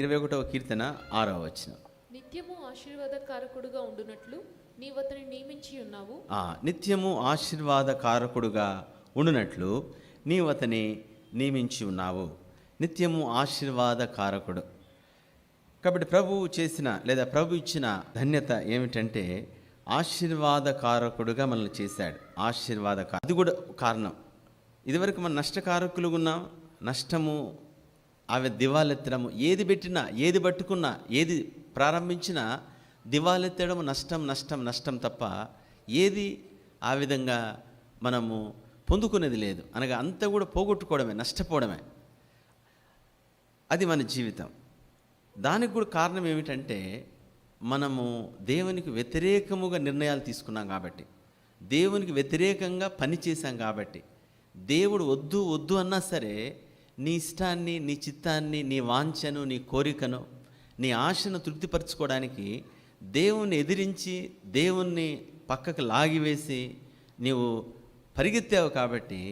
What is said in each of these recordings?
21వ కీర్తన 6వ వచనం. నిత్యము ఆశీర్వాదకారకుడుగా ఉండునట్లు నీవు అతని నియమించి ఉన్నావు. నిత్యము ఆశీర్వాదకారకుడుగా ఉండునట్లు నీవు అతని నియమించి ఉన్నావు. నిత్యము ఆశీర్వాదకారకుడు. కాబట్టి ప్రభువు చేసిన లేదా ప్రభు ఇచ్చిన ధన్యత ఏమిటంటే ఆశీర్వాదకారకుడుగా మనల్ని చేశాడు. అది కూడా కారణం. ఇదివరకు మనం నష్టకారకులుగా ఉన్నాం. నష్టము, అవి దివాలెత్తడము, ఏది పెట్టినా, ఏది పట్టుకున్నా, ఏది ప్రారంభించినా దివాలెత్తడము, నష్టం నష్టం నష్టం తప్ప ఏది ఆ విధంగా మనము పొందుకునేది లేదు. అనగా అంతా కూడా పోగొట్టుకోవడమే, నష్టపోవడమే. అది మన జీవితం. దానికి కూడా కారణం ఏమిటంటే మనము దేవునికి వ్యతిరేకముగా నిర్ణయాలు తీసుకున్నాం కాబట్టి, దేవునికి వ్యతిరేకంగా పని చేశాం కాబట్టి, దేవుడు వద్దు వద్దు అన్నా సరే నీ ఇష్టాన్ని, నీ చిత్తాన్ని, నీ వాంఛను, నీ కోరికను, నీ ఆశను తృప్తిపరచుకోవడానికి దేవుణ్ణి ఎదిరించి, దేవుణ్ణి పక్కకు లాగివేసి నీవు పరిగెత్తావు కాబట్టి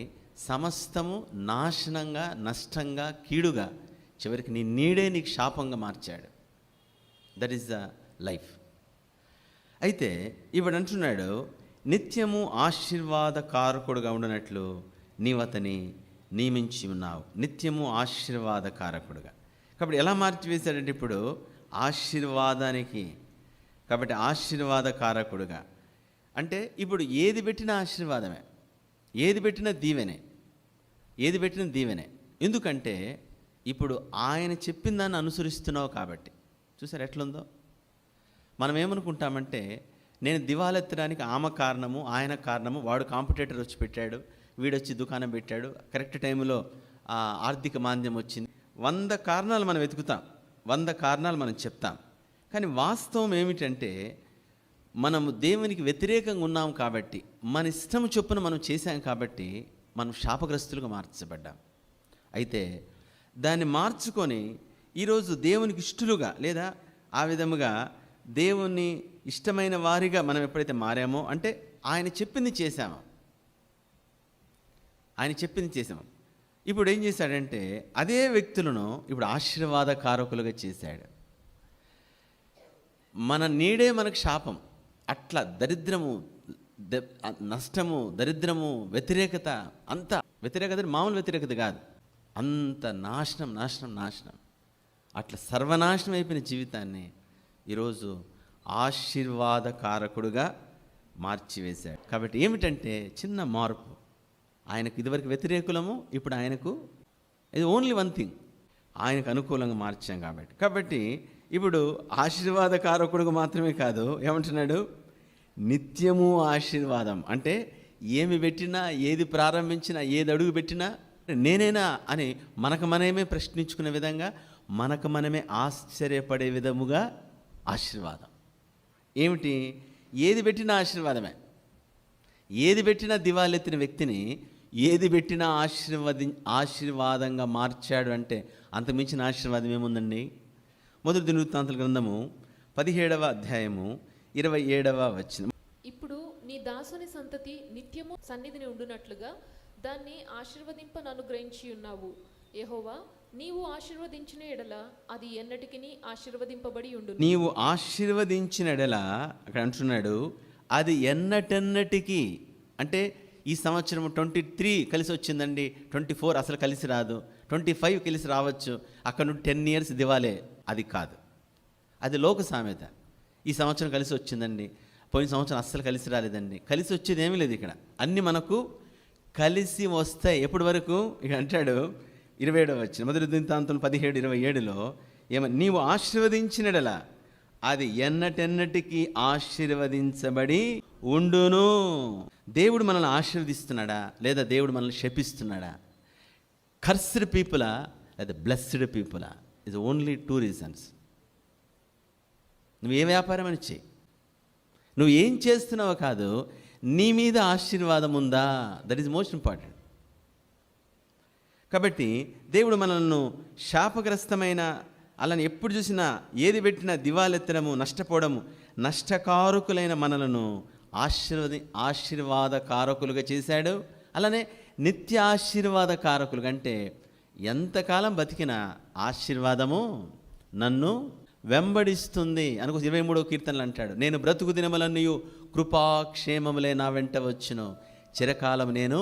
సమస్తము నాశనంగా, నష్టంగా, కీడుగా, చివరికి నీ నీడే నీకు శాపంగా మార్చాడు. That is the life. అయితే ఇప్పుడు అంటున్నాడు, నిత్యము ఆశీర్వాదకారకుడుగా ఉండనట్లు నీవు అతని నియమించి ఉన్నావు. నిత్యము ఆశీర్వాదకారకుడుగా. కాబట్టి ఎలా మార్చివేశాడంటే ఇప్పుడు ఆశీర్వాదానికి, కాబట్టి ఆశీర్వాదకారకుడుగా అంటే ఇప్పుడు ఏది పెట్టినా ఆశీర్వాదమే, ఏది పెట్టినా దీవెనే, ఏది పెట్టినా దీవెనే. ఎందుకంటే ఇప్పుడు ఆయన చెప్పిన దాన్ని అనుసరిస్తున్నావు కాబట్టి. చూసారు ఎట్లుందో? మనం ఏమనుకుంటామంటే నేను దివాలెత్తడానికి ఆమె కారణము, ఆయన కారణము, వాడు కాంపిటేటర్ వచ్చి పెట్టాడు, వీడొచ్చి దుకాణం పెట్టాడు, కరెక్ట్ టైంలో ఆర్థిక మాంద్యం వచ్చింది. 100 కారణాలు మనం వెతుకుతాం, 100 కారణాలు మనం చెప్తాం. కానీ వాస్తవం ఏమిటంటే మనము దేవునికి వ్యతిరేకంగా ఉన్నాం కాబట్టి, మన ఇష్టం చొప్పున మనం చేశాం కాబట్టి మనం శాపగ్రస్తులుగా మార్చబడ్డాం. అయితే దాన్ని మార్చుకొని ఈరోజు దేవునికి ఇష్టలుగా, లేదా ఆ విధముగా దేవుని ఇష్టమైన వారిగా మనం ఎప్పుడైతే మారామో అంటే ఆయన చెప్పింది చేశాము, ఆయన చెప్పింది చేసాము. ఇప్పుడు ఏం చేశాడంటే అదే వ్యక్తులను ఇప్పుడు ఆశీర్వాదకారకులుగా చేశాడు. మన నీడే మనకు శాపం. అట్లా దరిద్రము, నష్టము, దరిద్రము, వ్యతిరేకత, అంత వ్యతిరేకత మామూలు వ్యతిరేకత కాదు, అంత నాశనం నాశనం నాశనం. అట్లా సర్వనాశనం అయిపోయిన జీవితాన్ని ఈరోజు ఆశీర్వాదకారకుడుగా మార్చివేశాడు. కాబట్టి ఏమిటంటే చిన్న మార్పు. ఆయనకు ఇదివరకు వ్యతిరేకులము, ఇప్పుడు ఆయనకు ఇది ఓన్లీ వన్ థింగ్, ఆయనకు అనుకూలంగా మార్చాం కాబట్టి ఇప్పుడు ఆశీర్వాదకారకుడుగా మాత్రమే కాదు, ఏమంటున్నాడు, నిత్యము ఆశీర్వాదం. అంటే ఏమి పెట్టినా, ఏది ప్రారంభించినా, ఏది అడుగు పెట్టినా నేనేనా అని మనకు మనమే ప్రశ్నించుకునే విధంగా, మనకు మనమే ఆశ్చర్యపడే విధముగా ఆశీర్వాదం. ఏమిటి? ఏది పెట్టినా ఆశీర్వాదమే. ఏది పెట్టినా దివాలెత్తిన వ్యక్తిని ఏది పెట్టినా ఆశీర్వాదంగా మార్చాడు అంటే అంతమించిన ఆశీర్వాదం ఏముందండి? మొదటి దినవృత్తాంతాల గ్రంథము 17వ అధ్యాయము 27వ వచనం. ఇప్పుడు నీ దాసుని సంతతి నిత్యము సన్నిధిని ఉండునట్లుగా దాన్ని ఆశీర్వదింపను అనుగ్రహించి ఉన్నావు. యెహోవా, నీవు ఆశీర్వదించిన ఎడల అది ఎన్నటికి ఆశీర్వదింపబడి ఉండు. నీవు ఆశీర్వదించిన ఎడల అక్కడ అంటున్నాడు, అది ఎన్నటెన్నటికి. అంటే ఈ సంవత్సరం 23 కలిసి వచ్చిందండి, 24 అసలు కలిసి రాదు, 25 కలిసి రావచ్చు, అక్కడ నుండి 10 years దివాలే. అది కాదు, అది లోక సామెత. ఈ సంవత్సరం కలిసి వచ్చిందండి, పోయిన సంవత్సరం అస్సలు కలిసి రాలేదండి. కలిసి వచ్చేది ఏమీ లేదు. ఇక్కడ అన్నీ మనకు కలిసి వస్తాయి. ఎప్పటి వరకు? ఇక అంటాడు 27వ వచనం, మొదటి దినవృత్తాంతం 17:27లో నీవు ఆశీర్వదించినడలా అది ఎన్నటెన్నటికి ఆశీర్వదించబడి ఉండును. దేవుడు మనల్ని ఆశీర్వదిస్తున్నాడా, లేదా దేవుడు మనల్ని శపిస్తున్నాడా? కర్స్డ్ పీపులా లేదా బ్లెస్డ్ పీపులా? Is only 2 reasons. నువ్వు ఏ వ్యాపారం అని చెయ్యి, నువ్వు ఏం చేస్తున్నావో కాదు, నీ మీద ఆశీర్వాదం ఉందా? That is most important. కాబట్టి దేవుడు మనల్ని శాపగ్రస్తమైన, అలాని ఎప్పుడు చూసినా ఏది పెట్టినా దివాలెత్తడము, నష్టపోవడము, నష్టకారకులైన మనలను ఆశీర్వాదకారకులుగా చేశాడు. అలానే నిత్య ఆశీర్వాదకారకులుగా అంటే ఎంతకాలం బతికినా ఆశీర్వాదము నన్ను వెంబడిస్తుంది అనుకో. 23వ కీర్తనలు అంటాడు, నేను బ్రతుకు దినములన్నయు కృపాక్షేమములే నా వెంట వచ్చును, చిరకాలం నేను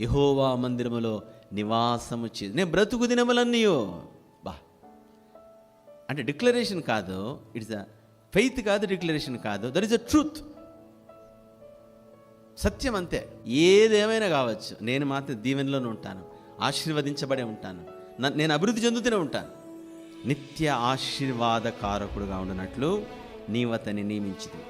యెహోవా మందిరములో నివాసము చే. నేను బ్రతుకు దినములన్నయు, బా అంటే డిక్లరేషన్ కాదు, ఇట్స్ అ ఫెయిత్ కాదు, డిక్లరేషన్ కాదు, దట్ ఈస్ అ ట్రూత్. సత్యం అంతే. ఏదేమైనా కావచ్చు, నేను మాత్రం దీవెనలోనే ఉంటాను, ఆశీర్వదించబడే ఉంటాను, నేను అభివృద్ధి చెందుతూనే ఉంటాను. నిత్య ఆశీర్వాదకారకుడుగా ఉండినట్లు నీవు అతన్ని నియమించితివి.